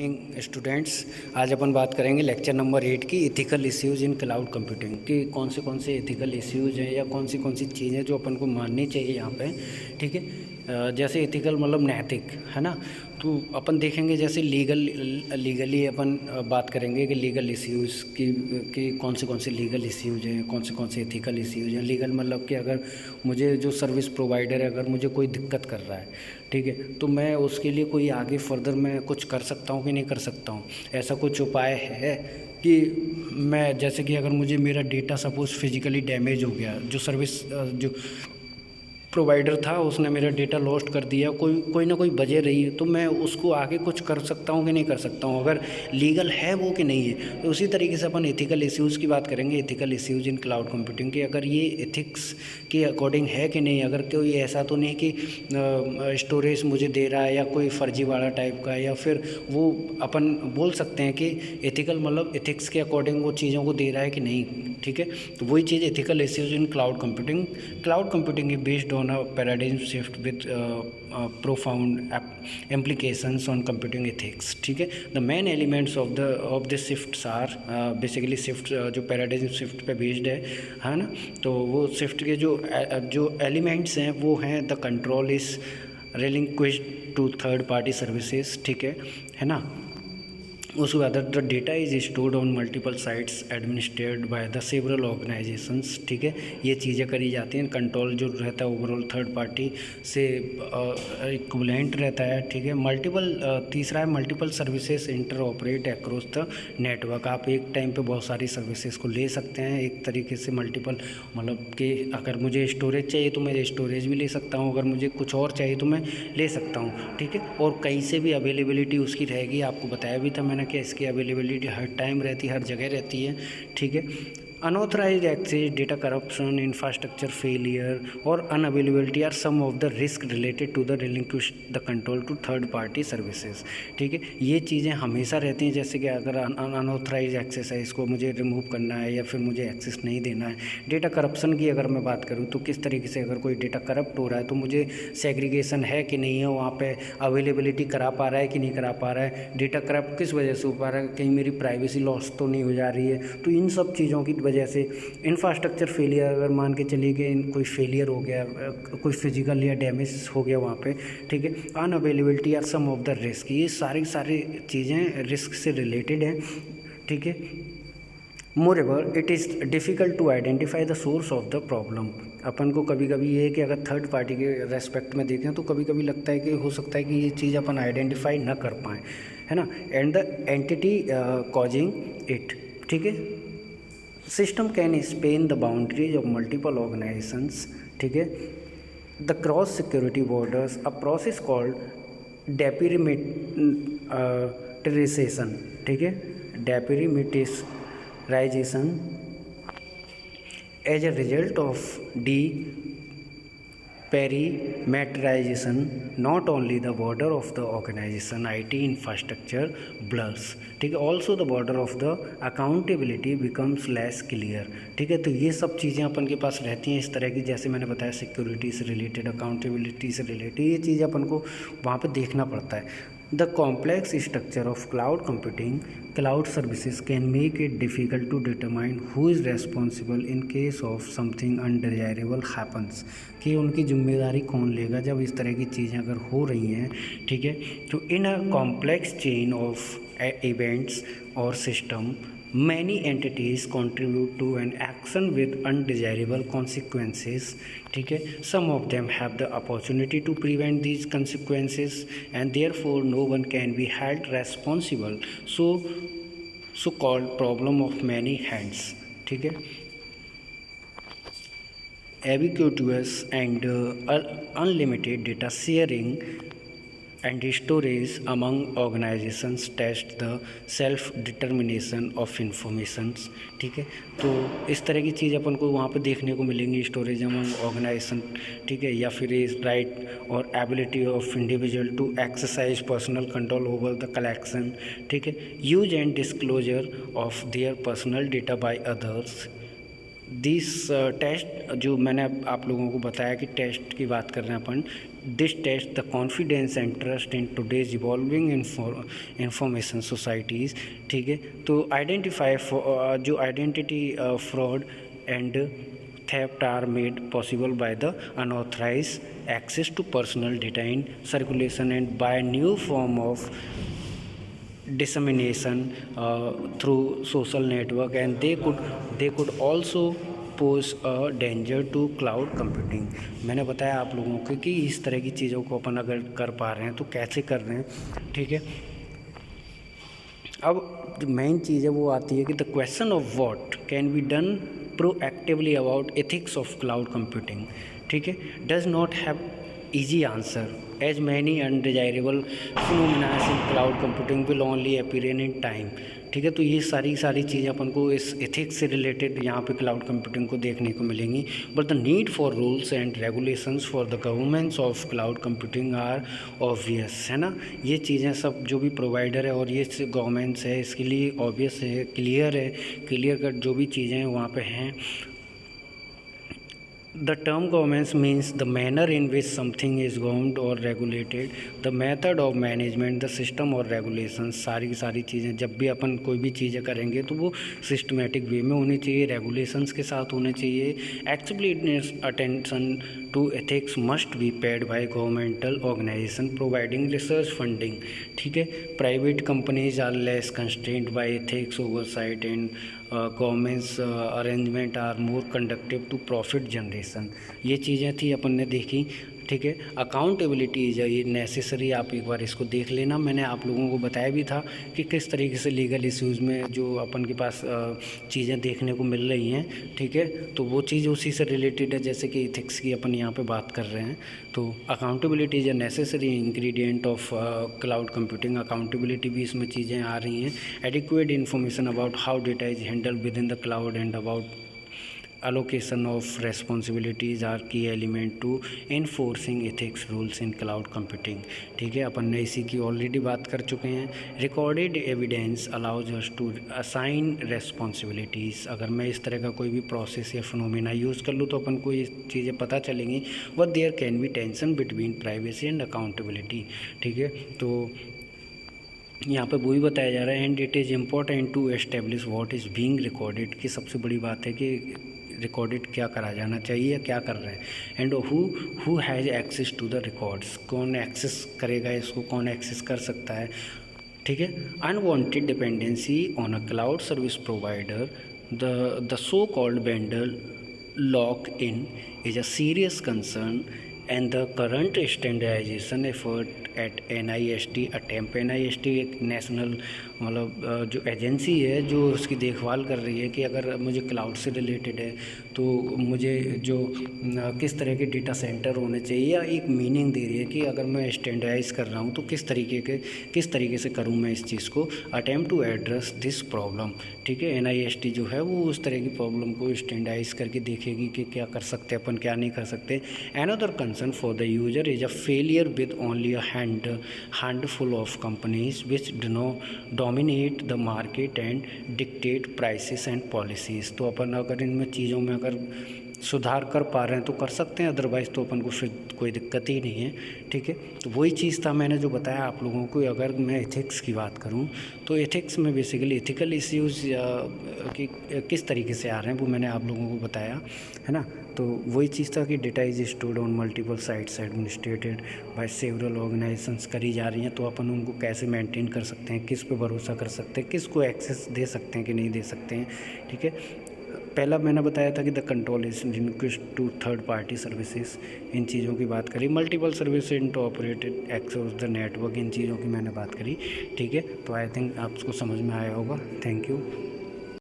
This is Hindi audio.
स्टूडेंट्स, आज अपन बात करेंगे लेक्चर नंबर 8 की ethical issues in cloud computing कि कौन से इथिकल इश्यूज हैं या कौन सी चीज़ें जो अपन को माननी चाहिए यहाँ पे। ठीक है, जैसे इथिकल मतलब नैतिक है ना। तो अपन देखेंगे जैसे लीगली अपन बात करेंगे कि लीगल इश्यूज़ कि कौन से लीगल इश्यूज हैं, कौन से इथिकल इश्यूज हैं। लीगल मतलब कि अगर मुझे जो सर्विस प्रोवाइडर है अगर मुझे कोई दिक्कत कर रहा है, ठीक है, तो मैं उसके लिए कोई आगे फर्दर मैं कुछ कर सकता हूँ कि नहीं कर सकता हूँ। ऐसा कुछ उपाय है कि मैं जैसे कि अगर मुझे मेरा डेटा सपोज़ फिजिकली डैमेज हो गया, जो सर्विस जो प्रोवाइडर था उसने मेरा डेटा लॉस्ट कर दिया, कोई ना कोई वजह रही है, तो मैं उसको आगे कुछ कर सकता हूँ कि नहीं कर सकता हूँ, अगर लीगल है वो कि नहीं है। तो उसी तरीके से अपन एथिकल इश्यूज़ की बात करेंगे, एथिकल इश्यूज़ इन क्लाउड कंप्यूटिंग कि अगर ये एथिक्स के अकॉर्डिंग है कि नहीं। अगर कोई ऐसा तो नहीं कि स्टोरेज मुझे दे रहा है या कोई फर्जीवाड़ा टाइप का, या फिर वो अपन बोल सकते हैं कि एथिकल मतलब एथिक्स के अकॉर्डिंग वो चीज़ों को दे रहा है कि नहीं। ठीक है, तो वही चीज़ ethical issues in cloud computing. Cloud computing is based on a paradigm shift with profound implications on computing ethics. ठीक है, the main elements of this shifts are basically shift जो paradigm shift पे based है ना। तो वो shift के जो elements हैं वो हैं the control is relinquished to third party services। ठीक है ना। उसके बाद the data is stored on multiple sites administered by the several organisations. ठीक है, ये चीज़ें करी जाती हैं। कंट्रोल जो रहता है ओवरऑल थर्ड पार्टी से इक्विवेलेंट रहता है। ठीक है, तीसरा है multiple services inter operate across the network. आप एक टाइम पे बहुत सारी सर्विसेज को ले सकते हैं एक तरीके से मल्टीपल, मतलब कि अगर मुझे स्टोरेज चाहिए तो मैं स्टोरेज भी ले सकता हूँ, अगर मुझे कुछ और चाहिए तो मैं ले सकता हूँ। ठीक है, और कहीं से भी अवेलेबिलिटी उसकी रहेगी। आपको बताया भी था मैंने कि इसकी अवेलेबिलिटी हर टाइम रहती है, हर जगह रहती है। ठीक है, unauthorised access, data corruption, infrastructure failure और unavailability are some of the risk related to the relinquish the control to third party services. ठीक है, ये चीज़ें हमेशा रहती हैं। जैसे कि अगर अनऑथराइज एक्सेस है, इसको मुझे रिमूव करना है या फिर मुझे एक्सेस नहीं देना है। डेटा करप्शन की अगर मैं बात करूँ तो किस तरीके से अगर कोई डेटा करप्ट हो रहा है तो मुझे सेग्रीगेशन है कि नहीं है, वहाँ पे अवेलेबिलिटी करा पा रहा है कि नहीं करा पा रहा है, डेटा करप्ट किस वजह से हो पा रहा है, कहीं मेरी प्राइवेसी लॉस तो नहीं हो जा रही है। तो इन सब चीज़ों की वजह से इंफ्रास्ट्रक्चर फेलियर, अगर मान के चलिए कि कोई फेलियर हो गया, कोई फिजिकल या डैमेज हो गया वहाँ पे। ठीक है, unavailability are some of the risk, ये सारी चीज़ें रिस्क से रिलेटेड हैं। ठीक है, moreover it is difficult to identify the source of the problem. अपन को कभी कभी ये है कि अगर थर्ड पार्टी के रेस्पेक्ट में देखें तो कभी कभी लगता है कि हो सकता है कि ये चीज़ अपन आइडेंटिफाई ना कर पाएँ, है ना। And the entity causing it. ठीक है, system can span the boundaries of multiple organisations. ठीक है, the cross security borders, a process called deperimeterisation. ठीक है, डेपिरिमेटराइजेशन as a result of deperimeterization, not only the border of the organization IT infrastructure blurs, ठीक है, also the border of the accountability becomes less clear। ठीक है, तो ये सब चीज़ें अपन के पास रहती हैं इस तरह की, जैसे मैंने बताया सिक्योरिटी से रिलेटेड, अकाउंटेबिलिटी से रिलेटेड, ये चीज़ें अपन को वहाँ पे देखना पड़ता है। The complex structure of cloud computing, cloud services can make it difficult to determine who is responsible in case of something undesirable happens, कि उनकी जिम्मेदारी कौन लेगा जब इस तरह की चीज़ें अगर हो रही हैं। ठीक है, तो in a complex chain of events और system, many entities contribute to an action with undesirable consequences। ठीक है, some of them have the opportunity to prevent these consequences and therefore no one can be held responsible, so called problem of many hands। ठीक है, ubiquitous and unlimited data sharing and storage among organizations test the self determination of informations। ठीक है, तो इस तरह की चीज़ अपन को वहाँ पे देखने को मिलेंगी, स्टोरेज अमंग ऑर्गेनाइजेशन। ठीक है, या फिर इज राइट और ability of individual to exercise personal control over the collection. ठीक है, use and disclosure of their personal data by others, this test जो मैंने आप लोगों को बताया कि टेस्ट की बात कर रहे हैं अपन, this test the confidence and trust in today's evolving information societies, ठीक है। तो आइडेंटिफाई जो identity fraud and theft are made possible by the unauthorized access to personal data in circulation and by new form of dissemination through social network, and they could also pose a danger to cloud computing। मैंने बताया आप लोगों को कि इस तरह की चीज़ों को अपन अगर कर पा रहे हैं तो कैसे कर रहे हैं, ठीक है। अब जो मेन चीज़ है वो आती है कि the question of what can be done proactively about ethics of cloud computing, ठीक है, does not have easy answer as many undesirable phenomena in cloud computing will only appear in time, ठीक है। तो ये सारी चीज़ें अपन को इस एथिक्स से रिलेटेड यहाँ पे क्लाउड कंप्यूटिंग को देखने को मिलेंगी। But the need for rules and regulations for the governments of cloud computing are obvious, है ना। ये चीज़ें सब जो भी प्रोवाइडर है और ये गवर्नमेंट्स है इसके लिए ऑब्वियस है, क्लियर कट जो भी चीज़ें हैं वहाँ पे हैं। The term governance means the manner in which something is governed or regulated, the method of management, the system or regulations। सारी की सारी चीज़ें जब भी अपन कोई भी चीज़ें करेंगे तो वो सिस्टमेटिक वे में होनी चाहिए, रेगुलेशंस के साथ होने चाहिए। Explicit attention to ethics must be paid by governmental organisation providing research funding, ठीक है। Private companies are less constraint by ethics oversight and governments arrangement are more conductive to profit generation. ये चीज़ें थी अपन ने देखी, ठीक है। अकाउंटेबिलिटी इज ये नेसेसरी, आप एक बार इसको देख लेना। मैंने आप लोगों को बताया भी था कि किस तरीके से लीगल इश्यूज़ में जो अपन के पास चीज़ें देखने को मिल रही हैं, ठीक है। तो वो चीज़ उसी से रिलेटेड है जैसे कि इथिक्स की अपन यहाँ पे बात कर रहे हैं। तो accountability is a necessary ingredient of cloud computing, accountability भी इसमें चीज़ें आ रही हैं। Adequate information about how data is handled with in the cloud and about allocation of responsibilities are key element to enforcing ethics rules in cloud computing, ठीक है। अपन ने इसी की ऑलरेडी बात कर चुके हैं। Recorded evidence allows us to assign responsibilities. अगर मैं इस तरह का कोई भी प्रोसेस या फिनोमेना यूज़ कर लूँ तो अपन को ये चीज़ें पता चलेंगी। But there can be tension between privacy and accountability, ठीक है। तो यहाँ पे वही बताया जा रहा है and it is important to establish what is being recorded, की सबसे बड़ी बात है कि रिकॉर्डेड क्या करा जाना चाहिए या क्या कर रहे हैं। And who has access to the records, कौन एक्सेस करेगा इसको, कौन एक्सेस कर सकता है, ठीक है। Unwanted dependency on a cloud service provider, the so called vendor lock in is a serious concern and the current standardisation effort at NIST attempt. NIST एक नेशनल मतलब जो एजेंसी है जो उसकी देखभाल कर रही है कि अगर मुझे क्लाउड से रिलेटेड है तो मुझे जो किस तरह के डेटा सेंटर होने चाहिए, या एक मीनिंग दे रही है कि अगर मैं स्टैंडर्डाइज कर रहा हूँ तो किस तरीके से करूँ मैं इस चीज़ को। Attempt to address this problem, ठीक है। NIST जो है वो उस तरह की प्रॉब्लम को स्टैंडर्डाइज करके देखेगी कि क्या कर सकते हैं अपन, क्या नहीं कर सकते। Another concern for the user is a failure with only a handful of companies which dominate the market and dictate prices and policies। तो अपन अगर इनमें चीज़ों में अगर सुधार कर पा रहे हैं तो कर सकते हैं, अदरवाइज़ तो अपन को फिर कोई दिक्कत ही नहीं है, ठीक है। तो वही चीज़ था मैंने जो बताया आप लोगों को। अगर मैं एथिक्स की बात करूं तो एथिक्स में बेसिकली एथिकल इश्यूज़ कि किस तरीके से आ रहे हैं वो मैंने आप लोगों को बताया, है ना। तो वही चीज़ था कि data is stored on multiple sites administrated by several organisations करी जा रही हैं। तो अपन उनको कैसे मेंटेन कर सकते हैं, किस पे भरोसा कर सकते हैं, किसको एक्सेस दे सकते हैं कि नहीं दे सकते हैं, ठीक है। पहला मैंने बताया था कि the control is linked to third party services, इन चीज़ों की बात करी। Multiple service in to operated access the network, इन चीज़ों की मैंने बात करी, ठीक है। तो आई थिंक आपको समझ में आया होगा। Thank you.